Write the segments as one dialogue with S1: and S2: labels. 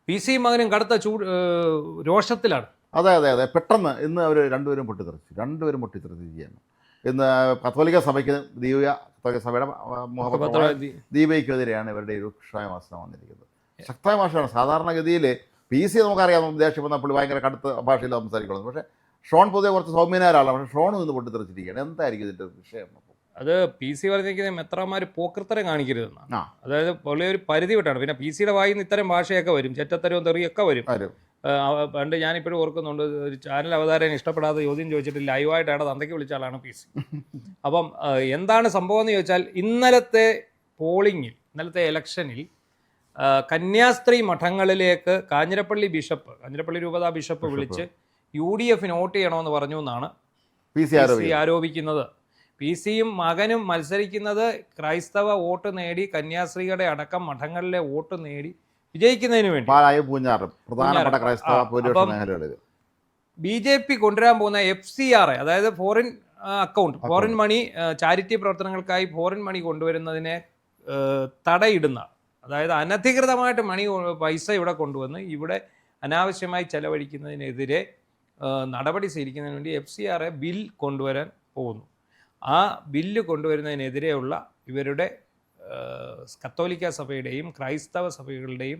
S1: P സിയും മകനും കടുത്ത രോഷത്തിലാണ്.
S2: അതെ അതെ അതെ, പെട്ടെന്ന് ഇന്ന് അവർ രണ്ടുപേരും പൊട്ടിത്തെറിച്ചിരിക്കുകയാണ്. ഇന്ന് കത്തോലിക്ക സഭയ്ക്ക് കത്തോലിക്ക സഭയുടെ മുഖപത്രമായ ദീപയ്ക്കെതിരെയാണ് ഇവരുടെ രൂക്ഷമായ വിമർശനം വന്നിരിക്കുന്നത്. ശക്തമായ ഭാഷയാണ്. സാധാരണഗതിയിൽ പി സി നമുക്കറിയാം, ദേഷ്യപ്പെടുന്ന പുള്ളി ഭയങ്കര കടുത്ത ഭാഷയിൽ സംസാരിക്കുന്നത്. പക്ഷേ ഷോൺ പൊതുവെ കുറച്ച് സൗമ്യനായ ഒരാളാണ്. പക്ഷേ ഷോൺ നിന്ന് പൊട്ടിത്തെറിച്ചിരിക്കുകയാണ്. എന്തായിരിക്കും ഇതിൻ്റെ വിഷയം?
S1: അത് പി സി പറഞ്ഞിരിക്കുന്നത് മെത്രാന്മാർ പോക്കൃത്തരം കാണിക്കരുതെന്നാണ്. അതായത് പുള്ളി ഒരു പരിധി വിട്ടാണ്. പിന്നെ പി സിയുടെ വായിൽ നിന്ന് ഇത്തരം ഭാഷയൊക്കെ വരും, ചെറ്റത്തരവും തെറിയൊക്കെ വരും. പണ്ട് ഞാനിപ്പോഴും ഓർക്കുന്നുണ്ട്, ഒരു ചാനൽ അവതാരം ഇഷ്ടപ്പെടാതെ ചോദ്യം ചോദിച്ചിട്ട് ലൈവായിട്ടാണ് തന്തയ്ക്ക് വിളിച്ച ആളാണ് പി സി. അപ്പം എന്താണ് സംഭവം എന്ന് ചോദിച്ചാൽ, ഇന്നലത്തെ പോളിങ്ങിൽ, ഇന്നലത്തെ ഇലക്ഷനിൽ കന്യാസ്ത്രീ മഠങ്ങളിലേക്ക് കാഞ്ഞിരപ്പള്ളി രൂപതാ ബിഷപ്പ് വിളിച്ച് UDF വോട്ട് ചെയ്യണമെന്ന് പറഞ്ഞു എന്നാണ്
S2: പി സി
S1: ആരോപിക്കുന്നത്. പി സിയും മകനും മത്സരിക്കുന്നത് ക്രൈസ്തവ വോട്ട് നേടി, കന്യാസ്ത്രീകളുടെ അടക്കം മഠങ്ങളിലെ വോട്ട് നേടി വിജയിക്കുന്നതിന് വേണ്ടി. BJP കൊണ്ടുവരാൻ പോകുന്ന FCRA, അതായത് ഫോറിൻ മണി, ചാരിറ്റി പ്രവർത്തനങ്ങൾക്കായി ഫോറിൻ മണി കൊണ്ടുവരുന്നതിനെ തടയിടുന്ന, അതായത് അനധികൃതമായിട്ട് പൈസ ഇവിടെ കൊണ്ടുവന്ന് ഇവിടെ അനാവശ്യമായി ചെലവഴിക്കുന്നതിനെതിരെ നടപടി സ്വീകരിക്കുന്നതിന് വേണ്ടി FCRA ബിൽ കൊണ്ടുവരാൻ പോകുന്നു. ആ ബില്ല് കൊണ്ടുവരുന്നതിനെതിരെയുള്ള ഇവരുടെ കത്തോലിക്ക സഭയുടെയും ക്രൈസ്തവ സഭകളുടെയും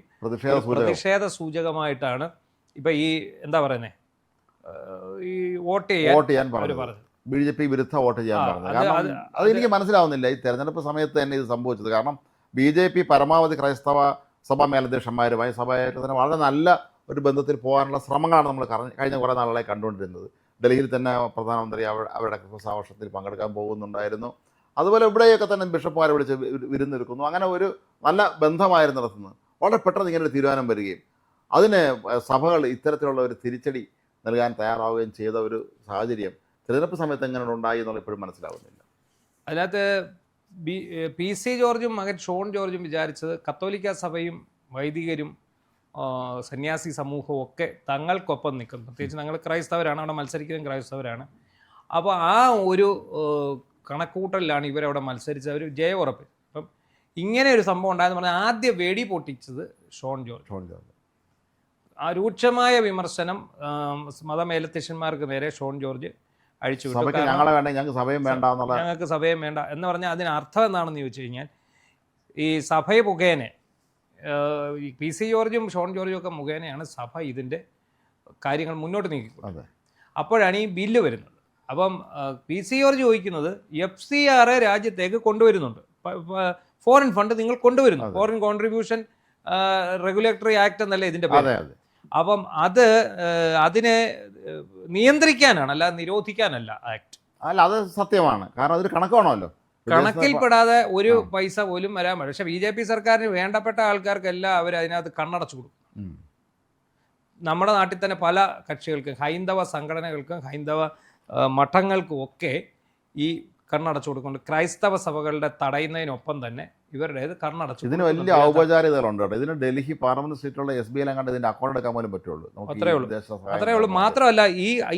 S1: പ്രതിഷേധ സൂചകമായിട്ടാണ് ഇപ്പൊ ഈ എന്താ പറയുന്നത്, ഈ വോട്ട് ചെയ്യാൻ
S2: പറഞ്ഞു. BJP വിരുദ്ധ വോട്ട് ചെയ്യാൻ പറഞ്ഞു. കാരണം അതെനിക്ക് മനസ്സിലാവുന്നില്ല ഈ തെരഞ്ഞെടുപ്പ് സമയത്ത് തന്നെ ഇത് സംഭവിച്ചത്. കാരണം BJP പരമാവധി ക്രൈസ്തവ സഭാ മേലധ്യക്ഷന്മാരുമായി സഭയായിട്ട് തന്നെ വളരെ നല്ല ഒരു ബന്ധത്തിൽ പോകാനുള്ള ശ്രമങ്ങളാണ് നമ്മൾ കഴിഞ്ഞ കുറേ നാളുകളായി കണ്ടുകൊണ്ടിരുന്നത്. ഡൽഹിയിൽ തന്നെ പ്രധാനമന്ത്രി അവരുടെ ക്രിസ്മസ് ആഘോഷത്തിൽ പങ്കെടുക്കാൻ പോകുന്നുണ്ടായിരുന്നു. അതുപോലെ ഇവിടെയൊക്കെ തന്നെ ബിഷപ്പുമാരെ വിളിച്ച് വിരുന്നൊരുക്കുന്നു. അങ്ങനെ ഒരു നല്ല ബന്ധമായിരുന്നു നടത്തുന്നത്. വളരെ പെട്ടെന്ന് ഇങ്ങനെ ഒരു തീരുമാനം വരികയും അതിന് സഭകൾ ഇത്തരത്തിലുള്ള ഒരു തിരിച്ചടി നൽകാൻ തയ്യാറാവുകയും ചെയ്ത ഒരു സാഹചര്യം തിരഞ്ഞെടുപ്പ് സമയത്ത് എങ്ങനെ ഉണ്ടായി എന്നുള്ള ഇപ്പോഴും മനസ്സിലാവുന്നില്ല.
S1: അതിനകത്ത് PC ജോർജും മകൻ ഷോൺ ജോർജും വിചാരിച്ചത് കത്തോലിക്ക സഭയും വൈദികരും സന്യാസി സമൂഹവും ഒക്കെ തങ്ങൾക്കൊപ്പം നിൽക്കും. പ്രത്യേകിച്ച് ഞങ്ങൾ ക്രൈസ്തവരാണ്, അവിടെ മത്സരിക്കുന്നതും ക്രൈസ്തവരാണ്. അപ്പോൾ ആ ഒരു കണക്കൂട്ടലിലാണ് ഇവരവിടെ മത്സരിച്ച് അവർ ജയം ഉറപ്പിച്ചത്. അപ്പം ഇങ്ങനെ ഒരു സംഭവം ഉണ്ടായെന്ന് പറഞ്ഞാൽ ആദ്യം വെടി പൊട്ടിച്ചത് ഷോൺ ജോർജ്. ആ രൂക്ഷമായ വിമർശനം മതമേലധ്യക്ഷന്മാർക്ക് നേരെ ഷോൺ ജോർജ് അഴിച്ചുവിട്ടു. ഞങ്ങൾക്ക് സഭയും വേണ്ട എന്ന് പറഞ്ഞാൽ അതിന് അർത്ഥം എന്താണെന്ന് ചോദിച്ചു കഴിഞ്ഞാൽ, ഈ സഭ മുഖേന PC ജോർജും ഷോൺ ജോർജും ഒക്കെ മുഖേനയാണ് സഭ ഇതിൻ്റെ കാര്യങ്ങൾ മുന്നോട്ട് നീക്കിക്കൊണ്ടത്. അപ്പോഴാണ് ഈ ബില്ല് വരുന്നത്. അപ്പം PC ജോർജ് ചോദിക്കുന്നത് FCRA രാജ്യത്തേക്ക് കൊണ്ടുവരുന്നുണ്ട്, ഫോറിൻ ഫണ്ട് നിങ്ങൾ കൊണ്ടുവരുന്നു, ഫോറിൻ കോൺട്രിബ്യൂഷൻ റെഗുലേറ്ററി ആക്ട് എന്നല്ലേ ഇതിൻ്റെ പേര്. അപ്പം അതിനെ നിയന്ത്രിക്കാനാണ്, അല്ല നിരോധിക്കാനല്ല ആക്ട്.
S2: അല്ല, അത് സത്യമാണ്. കാരണം അതൊരു കണക്കാണല്ലോ,
S1: കണക്കിൽപ്പെടാതെ ഒരു പൈസ പോലും വരാൻ പാടില്ല. പക്ഷെ BJP സർക്കാരിന് വേണ്ടപ്പെട്ട ആൾക്കാർക്കെല്ലാം അവർ അതിനകത്ത് കണ്ണടച്ചു കൊടുക്കും. നമ്മുടെ നാട്ടിൽ തന്നെ പല കക്ഷികൾക്കും, ഹൈന്ദവ സംഘടനകൾക്കും ഹൈന്ദവ മഠങ്ങൾക്കും ഒക്കെ ഈ കണ്ണടച്ചു കൊടുക്കുന്നുണ്ട്. ക്രൈസ്തവ സഭകളുടെ തടയുന്നതിനൊപ്പം തന്നെ ഇവരുടേത് കണ്ണടച്ചു.
S2: ഇതിന് വലിയ ഔപചാരികതകളുണ്ട് കേട്ടോ. ഇതിന് ഡൽഹി പാർലമെന്റ് സീറ്റുള്ള SBI കണ്ട് ഇതിന്റെ അക്കൗണ്ട് എടുക്കാൻ പോലും പറ്റുള്ളൂ.
S1: അത്രേ ഉള്ളൂ. മാത്രമല്ല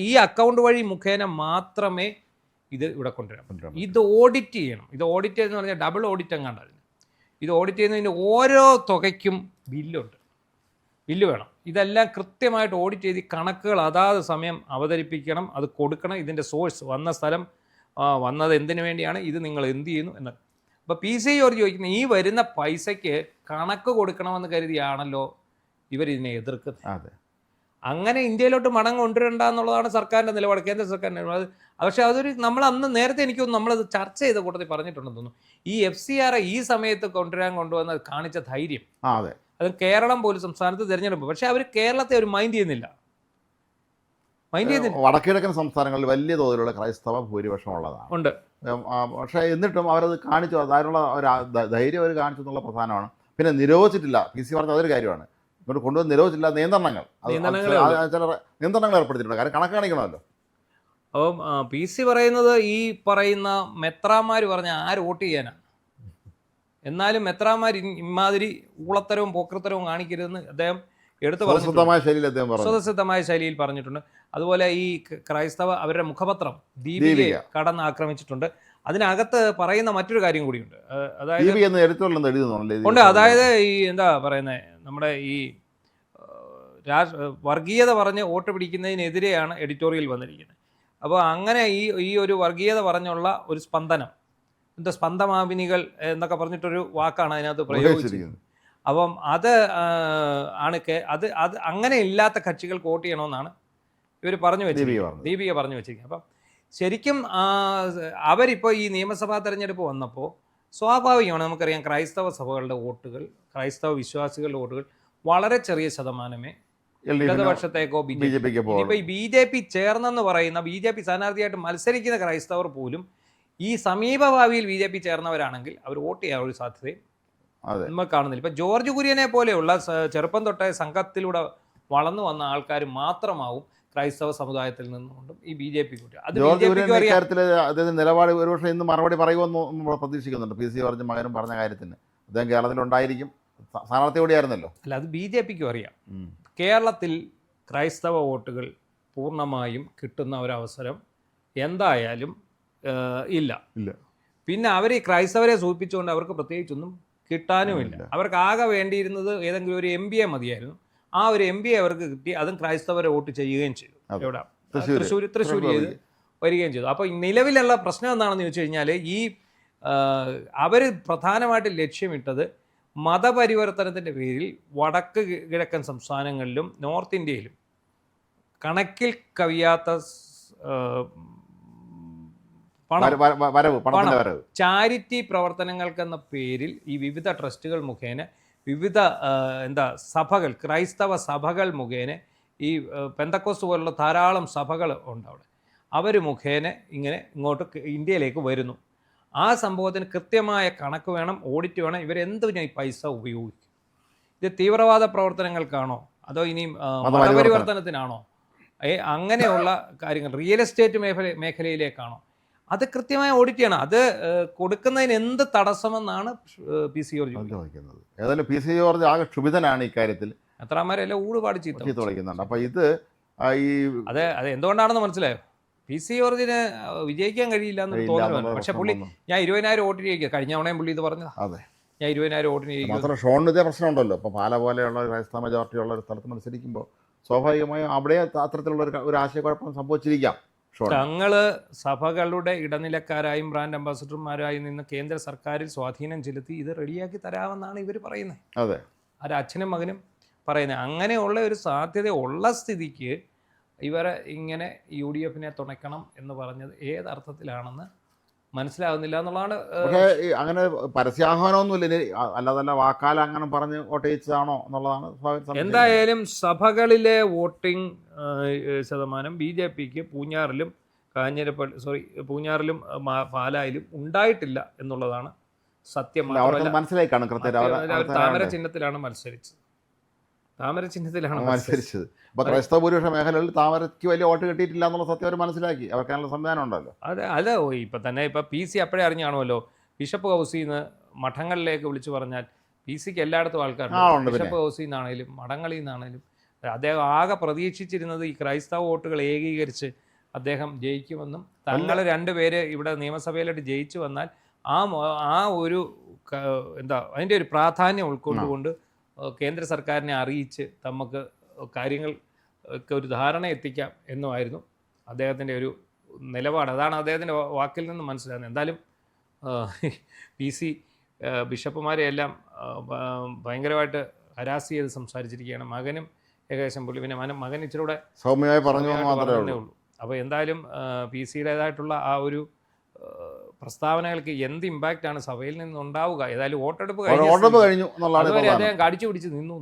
S1: ഈ അക്കൗണ്ട് വഴി മുഖേന മാത്രമേ ഇത് ഇവിടെ കൊണ്ടുവരാം. ഇത് ഓഡിറ്റ് ചെയ്യണം. ഇത് ഓഡിറ്റ് എന്ന് പറഞ്ഞാൽ ഡബിൾ ഓഡിറ്റ് എങ്ങാണ്ടായിരുന്നു. ഇത് ഓഡിറ്റ് ചെയ്യുന്നതിന് ഓരോ തുകയ്ക്കും ബില്ല് വേണം. ഇതെല്ലാം കൃത്യമായിട്ട് ഓഡിറ്റ് ചെയ്ത് കണക്കുകൾ അതാത് സമയം അവതരിപ്പിക്കണം, അത് കൊടുക്കണം. ഇതിൻ്റെ സോഴ്സ്, വന്ന സ്ഥലം, വന്നത് എന്തിനു വേണ്ടിയാണ്, ഇത് നിങ്ങൾ എന്ത് ചെയ്യുന്നു എന്ന്. അപ്പോൾ PC ജോർജ് ചോദിക്കുന്നത്, ഈ വരുന്ന പൈസയ്ക്ക് കണക്ക് കൊടുക്കണമെന്ന് കരുതിയാണല്ലോ ഇവരിതിനെ എതിർക്കുന്നത്. അങ്ങനെ ഇന്ത്യയിലോട്ട് മടങ്ങ് കൊണ്ടുവരണ്ട എന്നുള്ളതാണ് സർക്കാരിൻ്റെ നിലപാട്, കേന്ദ്ര സർക്കാരിൻ്റെ നിലപാട്. പക്ഷേ അതൊരു നമ്മൾ അന്ന് നേരത്തെ നമ്മളത് ചർച്ച ചെയ്ത കൂട്ടത്തിൽ പറഞ്ഞിട്ടുണ്ടെന്ന് തോന്നുന്നു. ഈ FCRA ഈ സമയത്ത് കൊണ്ടുവന്ന് കാണിച്ച ധൈര്യം, അത് കേരളം പോലും സംസ്ഥാനത്ത് തിരഞ്ഞെടുപ്പ്. പക്ഷേ അവർ കേരളത്തെ ഒരു മൈൻഡ് ചെയ്യുന്നില്ല.
S2: വടക്കിഴക്കൻ സംസ്ഥാനങ്ങളിൽ വലിയ തോതിലുള്ള ക്രൈസ്തവ ഭൂരിപക്ഷം ഉള്ളതാണ്. പക്ഷേ എന്നിട്ടും അവരത് കാണിച്ചു, അതിനുള്ള ഒരു ധൈര്യം അവർ കാണിച്ചു എന്നുള്ള പ്രധാനമാണ്. പിന്നെ നിരോധിച്ചിട്ടില്ല. PC പറഞ്ഞ അതൊരു കാര്യമാണ്. ഇങ്ങോട്ട് കൊണ്ടുവന്ന് നിരോധിച്ചില്ല, നിയന്ത്രണങ്ങൾ ഏർപ്പെടുത്തിയിട്ടുണ്ട്. കാര്യം കണക്ക് കാണിക്കണമല്ലോ.
S1: അപ്പം PC പറയുന്നത്, ഈ പറയുന്ന മെത്രാന്മാർ പറഞ്ഞ ആര് വോട്ട് ചെയ്യാനാണ്, എന്നാലും മെത്രാന്മാർ ഇമാതിരി ഊളത്തരവും പോക്കൃത്തരവും കാണിക്കരുതെന്ന് അദ്ദേഹം എടുത്തു പറഞ്ഞു, സ്വതസിദ്ധമായ ശൈലിയിൽ പറഞ്ഞിട്ടുണ്ട്. അതുപോലെ ഈ ക്രൈസ്തവ അവരുടെ മുഖപത്രം ദീപികയെ കടന്ന് ആക്രമിച്ചിട്ടുണ്ട്. അതിനകത്ത് പറയുന്ന മറ്റൊരു കാര്യം കൂടിയുണ്ട്. അതായത് ഈ എന്താ പറയുന്നത്, നമ്മുടെ ഈ വർഗീയത പറഞ്ഞ് വോട്ട് പിടിക്കുന്നതിനെതിരെയാണ് എഡിറ്റോറിയൽ വന്നിരിക്കുന്നത്. അപ്പോൾ അങ്ങനെ ഈ ഒരു വർഗീയത പറഞ്ഞുള്ള ഒരു സ്പന്ദനം, എന്താ സ്പന്ദമാപിനികൾ എന്നൊക്കെ പറഞ്ഞിട്ടൊരു വാക്കാണ് അതിനകത്ത് പ്രയോഗിച്ചിരിക്കുന്നത്. അപ്പം അത് അങ്ങനെ ഇല്ലാത്ത കക്ഷികൾക്ക് വോട്ട് ചെയ്യണമെന്നാണ് ഇവർ പറഞ്ഞു വെച്ചിരിക്കുന്നത്, ദീപിക പറഞ്ഞു വെച്ചിരിക്കുന്നത്. അപ്പം ശരിക്കും അവരിപ്പോൾ ഈ നിയമസഭാ തെരഞ്ഞെടുപ്പ് വന്നപ്പോൾ സ്വാഭാവികമാണ്, നമുക്കറിയാം ക്രൈസ്തവ സഭകളുടെ വോട്ടുകൾ, ക്രൈസ്തവ വിശ്വാസികളുടെ വോട്ടുകൾ വളരെ ചെറിയ ശതമാനമേ ഇടതുപക്ഷത്തേക്കോ ഇനിയിപ്പോൾ ഈ BJP ചേർന്നെന്ന് പറയുന്ന BJP സ്ഥാനാർത്ഥിയായിട്ട് മത്സരിക്കുന്ന ക്രൈസ്തവർ പോലും ഈ സമീപഭാവിയിൽ BJP ചേർന്നവരാണെങ്കിൽ അവർ വോട്ട് ചെയ്യാൻ ഒരു സാധ്യതയും നമ്മൾ കാണുന്നില്ല. ഇപ്പം ജോർജ് കുര്യനെ പോലെയുള്ള ചെറുപ്പം തൊട്ടേ സംഘത്തിലൂടെ വളർന്നു വന്ന ആൾക്കാർ മാത്രമാവും ക്രൈസ്തവ സമുദായത്തിൽ നിന്നുകൊണ്ടും ഈ BJP കൂട്ടി. അത്
S2: അദ്ദേഹം നിലപാട് ഒരുപക്ഷെ ഇന്ന് മറുപടി പറയുമെന്ന് നമ്മൾ പ്രതീക്ഷിക്കുന്നുണ്ട്. PC ജോർജ് മകനും പറഞ്ഞ കാര്യത്തിന് അദ്ദേഹം കേരളത്തിലുണ്ടായിരിക്കും, സ്ഥാനാർത്ഥി കൂടിയായിരുന്നല്ലോ.
S1: അല്ല, അത് BJPക്കും അറിയാം. കേരളത്തിൽ ക്രൈസ്തവ വോട്ടുകൾ പൂർണ്ണമായും കിട്ടുന്ന ഒരവസരം എന്തായാലും ഇല്ല. പിന്നെ അവർ ഈ ക്രൈസ്തവരെ സൂചിപ്പിച്ചുകൊണ്ട് അവർക്ക് പ്രത്യേകിച്ചൊന്നും കിട്ടാനുമില്ല. അവർക്ക് ആകെ വേണ്ടിയിരുന്നത് ഏതെങ്കിലും ഒരു MBA മതിയായിരുന്നു. ആ ഒരു MBA അവർക്ക് കിട്ടി, അതും ക്രൈസ്തവരെ വോട്ട് ചെയ്യുകയും ചെയ്തു. എവിടെ? തൃശ്ശൂർ ചെയ്ത് വരികയും ചെയ്തു. അപ്പോൾ നിലവിലുള്ള പ്രശ്നം എന്താണെന്ന് ചോദിച്ചു കഴിഞ്ഞാൽ ഈ അവർ പ്രധാനമായിട്ട് ലക്ഷ്യമിട്ടത് മതപരിവർത്തനത്തിൻ്റെ പേരിൽ വടക്ക് കിഴക്കൻ സംസ്ഥാനങ്ങളിലും നോർത്ത് ഇന്ത്യയിലും കണക്കിൽ കവിയാത്ത ചാരിറ്റി പ്രവർത്തനങ്ങൾക്കെന്ന പേരിൽ ഈ വിവിധ ട്രസ്റ്റുകൾ മുഖേന വിവിധ സഭകൾ, ക്രൈസ്തവ സഭകൾ മുഖേന, ഈ പെന്തക്കോസ്റ്റ് പോലുള്ള ധാരാളം സഭകൾ ഉണ്ട് അവിടെ, അവർ മുഖേന ഇങ്ങനെ ഇങ്ങോട്ട് ഇന്ത്യയിലേക്ക് വരുന്നു. ആ സംഭവത്തിന് കൃത്യമായ കണക്ക് വേണം, ഓഡിറ്റ് വേണം. ഇവരെന്തിനാ ഈ പൈസ ഉപയോഗിക്കും? ഇത് തീവ്രവാദ പ്രവർത്തനങ്ങൾക്കാണോ അതോ ഇനി മതപരിവർത്തനത്തിനാണോ? അങ്ങനെയുള്ള കാര്യങ്ങൾ, റിയൽ എസ്റ്റേറ്റ് മേഖലയിലേക്കാണോ? അത് കൃത്യമായ ഓഡിറ്റ് ചെയ്യണം. അത് കൊടുക്കുന്നതിന് എന്ത് തടസ്സമെന്നാണ് PC ജോർജ് ചോദിക്കുന്നത്.
S2: ഏതായാലും PC ജോർജ് ആകെ ക്ഷുഭിതനാണ് ഇക്കാര്യത്തിൽ.
S1: എത്രാമാരെല്ലാം ഊടുപാടി ചീത്ത
S2: വിളിക്കുന്നുണ്ട്. അപ്പോൾ ഇത്
S1: അത് എന്തുകൊണ്ടാണെന്ന് മനസ്സിലായോ? PC ജോർജിന് വിജയിക്കാൻ കഴിയില്ല എന്ന് തോന്നുന്നു. പക്ഷെ പുള്ളി ഞാൻ 20,000 വോട്ടിന് ജയിക്കുക, കഴിഞ്ഞ തവണയും പുള്ളി ഇത് പറഞ്ഞത്.
S2: അതെ,
S1: ഞാൻ 20,000 വോട്ടിന് ജയിക്കും.
S2: ഷോണിന് ഇതേ പ്രശ്നമുണ്ടല്ലോ. ഇപ്പോൾ പാല പോലെയുള്ള ക്രൈസ്തവ മെജോറിറ്റി ഉള്ള ഒരു സ്ഥലത്ത് മത്സരിക്കുമ്പോൾ സ്വാഭാവികമായും അവിടെ അത്തരത്തിലുള്ള ഒരു ആശയക്കുഴപ്പം സംഭവിച്ചിരിക്കാം.
S1: തങ്ങള് സഭകളുടെ ഇടനിലക്കാരായും ബ്രാൻഡ് അംബാസിഡർമാരായും നിന്ന് കേന്ദ്ര സർക്കാരിൽ സ്വാധീനം ചെലുത്തി ഇത് റെഡിയാക്കി തരാമെന്നാണ് ഇവർ പറയുന്നത്.
S2: അതെ,
S1: ഒരു അച്ഛനും മകനും പറയുന്നത്. അങ്ങനെയുള്ള ഒരു സാധ്യത ഉള്ള സ്ഥിതിക്ക് ഇവർ ഇങ്ങനെ UDFനെ തുണയ്ക്കണം എന്ന് പറഞ്ഞത് ഏതർത്ഥത്തിലാണെന്ന് മനസ്സിലാകുന്നില്ല എന്നുള്ളതാണ്.
S2: പക്ഷേ അങ്ങനെ പരസ്യാഹ്വാനമൊന്നുമില്ല, അല്ലാതെ വാക്കാൽ അങ്ങനെ പറഞ്ഞ് വോട്ട് ചെയ്യിച്ചതാണോ എന്നുള്ളതാണ്.
S1: എന്തായാലും സഭകളിലെ വോട്ടിംഗ് ശതമാനം BJPക്ക് പൂഞ്ഞാറിലും പൂഞ്ഞാറിലും പാലായിലും ഉണ്ടായിട്ടില്ല എന്നുള്ളതാണ് സത്യം.
S2: മനസ്സിലായി കാണും. കൃത്യമായി
S1: താമര ചിഹ്നത്തിലാണ് മത്സരിച്ചത്.
S2: മത്സരിച്ചത്. അപ്പോൾ ക്രൈസ്തവ ഭൂരിപക്ഷ മേഖലകളിൽ താമരയ്ക്ക് വലിയ വോട്ട് കിട്ടിയിട്ടില്ല എന്നുള്ള സത്യം അവർ മനസ്സിലാക്കി. അവർക്ക് അതിനുള്ള സംവിധാനം ഉണ്ടല്ലോ.
S1: അല്ല, ഇപ്പം തന്നെ PC അപ്പോഴേ അറിഞ്ഞാണുമല്ലോ. ബിഷപ്പ് ഹൗസിൽ നിന്ന് മഠങ്ങളിലേക്ക് വിളിച്ചു പറഞ്ഞാൽ PCക്ക് എല്ലായിടത്തും ആൾക്കാരുണ്ട്. ബിഷപ്പ് ഹൗസിൽ നിന്നാണേലും മഠങ്ങളിൽ നിന്നാണേലും. അദ്ദേഹം ആകെ പ്രതീക്ഷിച്ചിരുന്നത് ഈ ക്രൈസ്തവ വോട്ടുകൾ ഏകീകരിച്ച് അദ്ദേഹം ജയിക്കുമെന്നും തങ്ങൾ രണ്ടുപേര് ഇവിടെ നിയമസഭയിലായിട്ട് ജയിച്ചു വന്നാൽ ആ ഒരു അതിൻ്റെ ഒരു പ്രാധാന്യം ഉൾക്കൊണ്ടുകൊണ്ട് കേന്ദ്ര സർക്കാരിനെ അറിയിച്ച് നമുക്ക് കാര്യങ്ങൾക്ക് ഒരു ധാരണ എത്തിക്കാം എന്നുമായിരുന്നു അദ്ദേഹത്തിൻ്റെ ഒരു നിലപാട്. അതാണ് അദ്ദേഹത്തിൻ്റെ വാക്കിൽ നിന്ന് മനസ്സിലാകുന്നത്. എന്തായാലും PC ബിഷപ്പുമാരെ എല്ലാം ഭയങ്കരമായിട്ട് ഹരാസ് ചെയ്ത് സംസാരിച്ചിരിക്കുകയാണ്. മകനും ഏകദേശം പുള്ളി, പിന്നെ മകൻ ഇച്ചിരി കൂടെ
S2: സൗമ്യമായി പറഞ്ഞേ ഉള്ളൂ.
S1: അപ്പോൾ എന്തായാലും PCയുടേതായിട്ടുള്ള ആ ഒരു പ്രസ്താവനകൾക്ക് എന്ത് ഇമ്പാക്റ്റ് ആണ് സഭയിൽ നിന്നുണ്ടാവുക? ഏതായാലും വോട്ടെടുപ്പ് കഴിഞ്ഞു,
S2: അതുവരെ
S1: അദ്ദേഹം കടിച്ചു പിടിച്ച് നിന്നു.